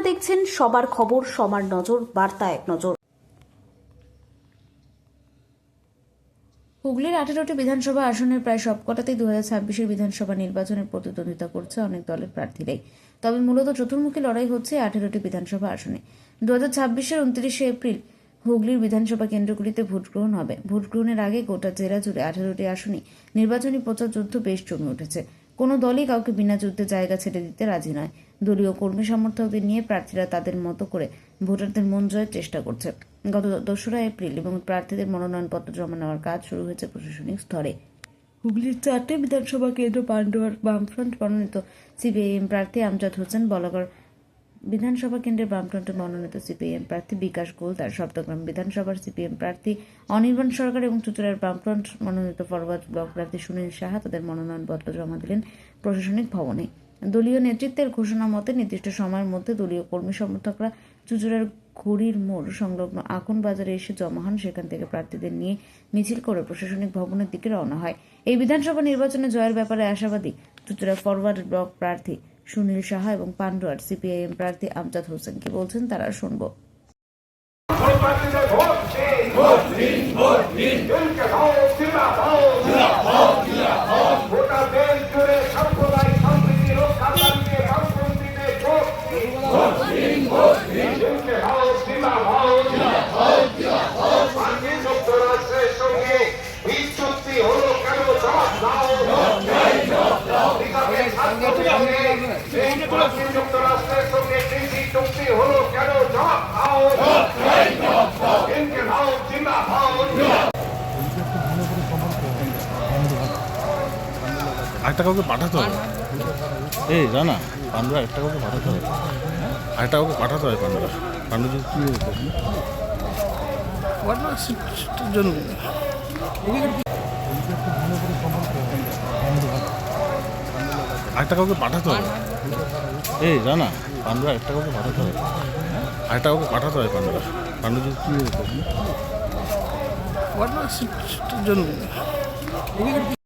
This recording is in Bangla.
দেখছেন সবার খবর, সবার নজর, বার্তা এক নজর। হুগলির 18টি বিধানসভা আসনের প্রায় সবকটাতেই 2026-এর বিধানসভা নির্বাচনের প্রতিদ্বন্দ্বিতা করছে অনেক দলের প্রার্থীরাই। তবে মূলত চতুর্মুখী লড়াই হচ্ছে 18টি বিধানসভা আসনে। 2026-এর 29শে এপ্রিল হুগলির বিধানসভা কেন্দ্রগুলিতে ভোট গ্রহণ হবে। ভোট গ্রহণের আগে গোটা জেলা জুড়ে 18টি আসনে নির্বাচনী প্রচার যুদ্ধ বেশ জমে উঠেছে। কোনো দলই কাউকে বিনা যুদ্ধে জায়গা ছেড়ে দিতে রাজি নয়। দলীয় কর্মী সমর্থকদের নিয়ে প্রার্থীরা তাদের মতো করে ভোটারদের মন জয়ের চেষ্টা করছে। গত 2রা এপ্রিল এবং প্রার্থীদের মনোনয়নপত্র জমা নেওয়ার কাজ শুরু হয়েছে প্রশাসনিক স্তরে। হুগলির 4টে বিধানসভা কেন্দ্র পান্ডুয়ার বামফ্রন্ট মনোনীত সিপিআইএম প্রার্থী আমজাদ হোসেন, বলাগড় বিধানসভা কেন্দ্রের বামফ্রন্টে মনোনীত সিপিআইএম প্রার্থী বিকাশ গোলদার, সপ্তগ্রাম বিধানসভার সিপিএম প্রার্থী অনির্বাণ সরকার এবং চুঁচুড়ার বামফ্রন্ট মনোনীত ফরওয়ার্ড ব্লক প্রার্থী সুনীল সাহা তাদের মনোনয়নপত্র জমা দিলেন প্রশাসনিক ভবনে। দলীয় নেতৃত্বের ঘোষণা মতে নির্দিষ্ট সময়ের মধ্যে দলীয় কর্মী সমর্থকরা চুঁচুড়ার ঘড়ির মোড় সংলগ্ন আকুন বাজারে এসে জমা হন। সেখান থেকে প্রার্থীদের নিয়ে মিছিল করে প্রশাসনিক ভবনের দিকে রওনা হয়। এই বিধানসভা নির্বাচনে জয়ের ব্যাপারে আশাবাদী চুঁচুড়া ফরওয়ার্ড ব্লক প্রার্থী সুনীল সাহা এবং পান্ডুয়ার সিপিআইএম প্রার্থী আমজাদ হোসেন। কি বলছেন তারা শুনবো। যুক্তরাষ্ট্রের সঙ্গে কৃষি চুক্তি হলো কেন? একটা কাউকে পাঠাতে হবে। এই জানা পান্ডুরা একটা কাউকে পাঠাতে হবে, আরেকটা কাউকে পাঠাতে হবে। পান্ডু যদি কী জন্য আরেকটা কাউকে পাঠাতে হবে। এই জানা পান্ডুরা একটা কাউকে পাঠাতে হবে, আরেকটা কাউকে পাঠাতে হবে। পান্ডু যদি কী জন্য